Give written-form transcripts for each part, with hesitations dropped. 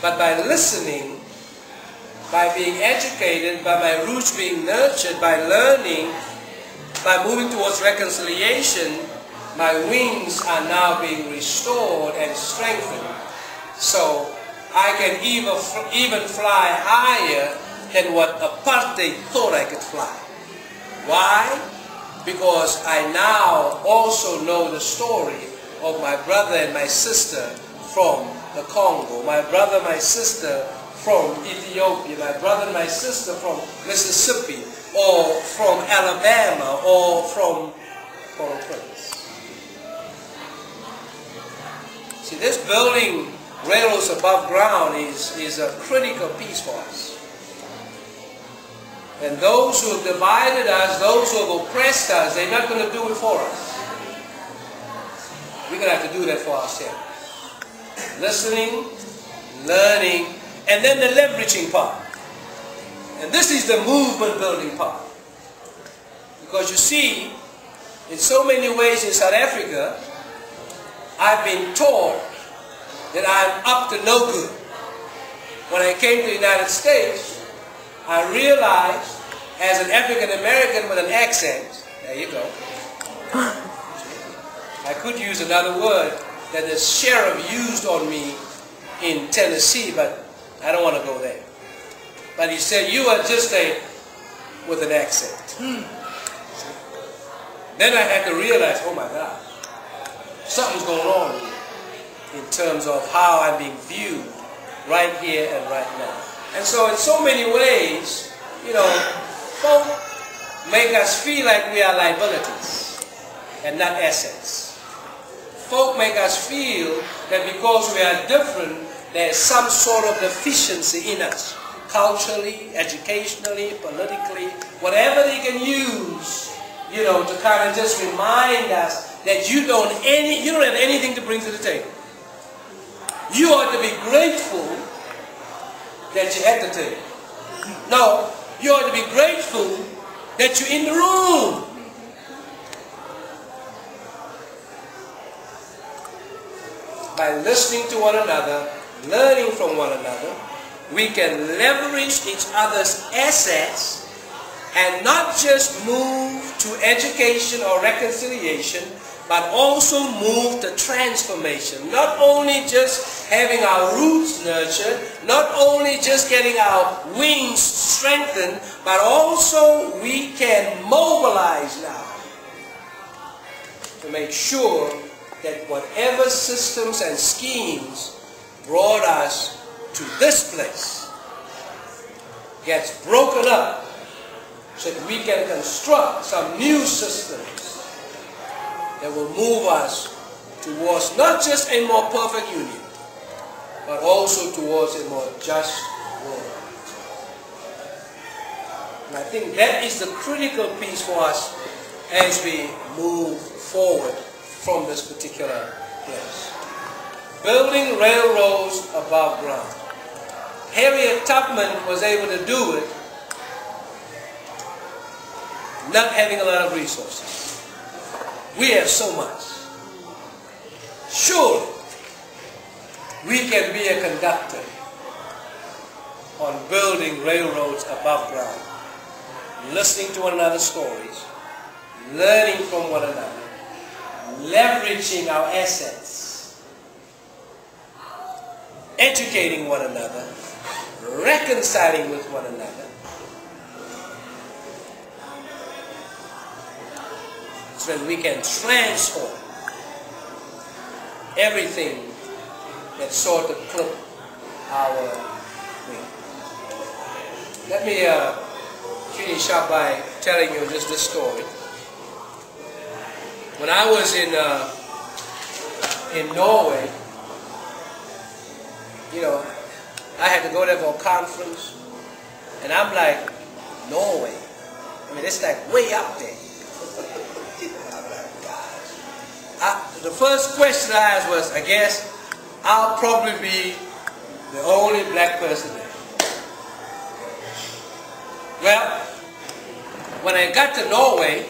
But by listening, by being educated, by my roots being nurtured, by learning, by moving towards reconciliation, my wings are now being restored and strengthened. So I can even fly higher than what apartheid thought I could fly. Why? Because I now also know the story of my brother and my sister from the Congo, my brother, my sister from Ethiopia, my brother and my sister from Mississippi, or from Alabama, or from Port-au-Prince. See, this building railroads above ground is a critical piece for us. And those who have divided us, those who have oppressed us, they're not going to do it for us. We're going to have to do that for ourselves. Listening, learning, and then the leveraging part. And this is the movement building part. Because you see, in so many ways in South Africa, I've been taught that I'm up to no good. When I came to the United States, I realized, as an African American with an accent, there you go, I could use another word that the sheriff used on me in Tennessee, but I don't want to go there. But he said, you are just with an accent. Then I had to realize, oh my God, something's going on in terms of how I'm being viewed right here and right now. And so in so many ways, you know, folk make us feel like we are liabilities and not assets. Folk make us feel that because we are different, there's some sort of deficiency in us, culturally, educationally, politically, whatever they can use, you know, to kind of just remind us that you don't have anything to bring to the table. You ought to be grateful that you're at the table. No, you ought to be grateful that you're in the room. By listening to one another, learning from one another, we can leverage each other's assets and not just move to education or reconciliation, but also move to transformation. Not only just having our roots nurtured, not only just getting our wings strengthened, but also we can mobilize now to make sure that whatever systems and schemes brought us to this place gets broken up so that we can construct some new systems that will move us towards not just a more perfect union, but also towards a more just world. And I think that is the critical piece for us as we move forward from this particular place. Building railroads above ground. Harriet Tubman was able to do it not having a lot of resources. We have so much. Surely we can be a conductor on building railroads above ground, listening to one another's stories, learning from one another, leveraging our assets, educating one another, reconciling with one another, so that we can transform everything that sought to clip our wing. Let me finish up by telling you just this story. When I was in Norway, you know, I had to go there for a conference, and I'm like, Norway? I mean, it's like way up there. The first question I asked was, I guess I'll probably be the only black person there. Well, when I got to Norway,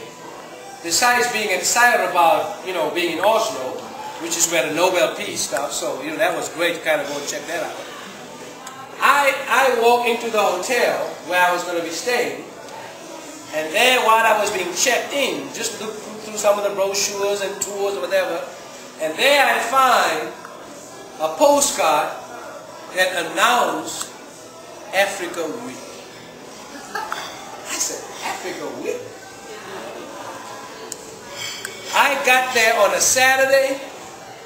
besides being excited about, you know, being in Oslo, which is where the Nobel Peace stuff, so that was great to kind of go and check that out. I walked into the hotel where I was going to be staying, and there while I was being checked in, just looked through some of the brochures and tours or whatever, and there I find a postcard that announced Africa Week. I said, Africa Week? I got there on a Saturday.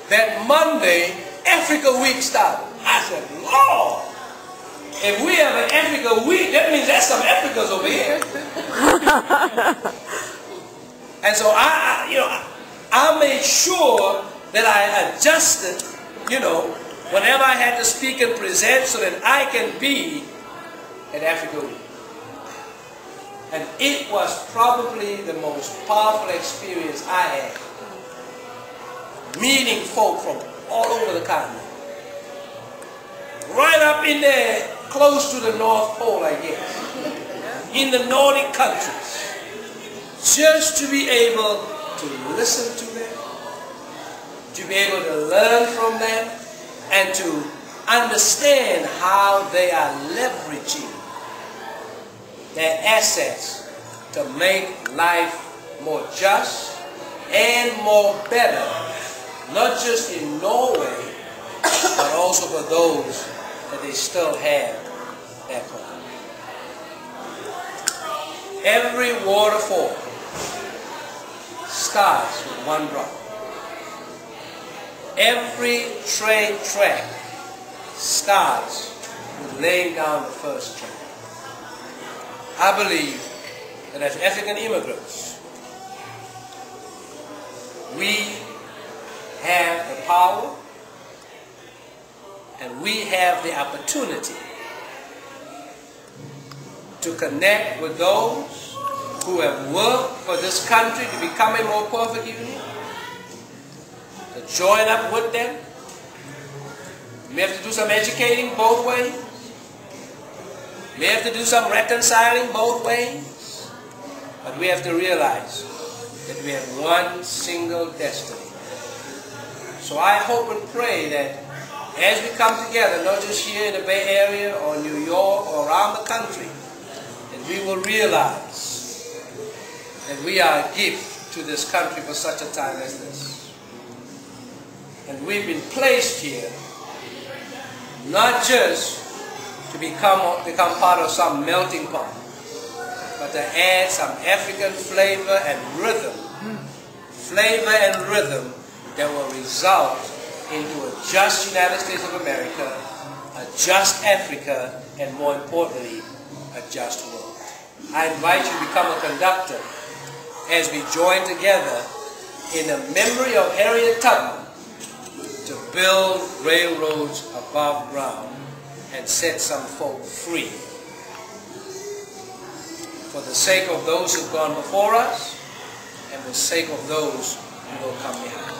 That Monday, Africa Week started. I said, Lord, if we have an Africa Week, that means there's some Africans over here. And so I made sure that I adjusted, whenever I had to speak and present so that I can be at Africa Week. And it was probably the most powerful experience I had. Meeting folk from all over the continent. Right up in there, close to the North Pole, I guess. In the Nordic countries. Just to be able to listen to them, to be able to learn from them, and to understand how they are leveraging their assets to make life more just and more better. Not just in Norway, but also for those that they still have back home. Every waterfall starts with one drop. Every train track starts with laying down the first track. I believe that as African immigrants, we have the power and we have the opportunity to connect with those who have worked for this country to become a more perfect union, to join up with them. We have to do some educating both ways. We have to do some reconciling both ways. But we have to realize that we have one single destiny. So I hope and pray that as we come together, not just here in the Bay Area or New York or around the country, that we will realize that we are a gift to this country for such a time as this. And we've been placed here not just to become part of some melting pot, but to add some African flavor and rhythm. Flavor and rhythm that will result into a just United States of America, a just Africa, and more importantly, a just world. I invite you to become a conductor as we join together in the memory of Harriet Tubman to build railroads above ground and set some folk free. For the sake of those who've gone before us and for the sake of those who will come behind.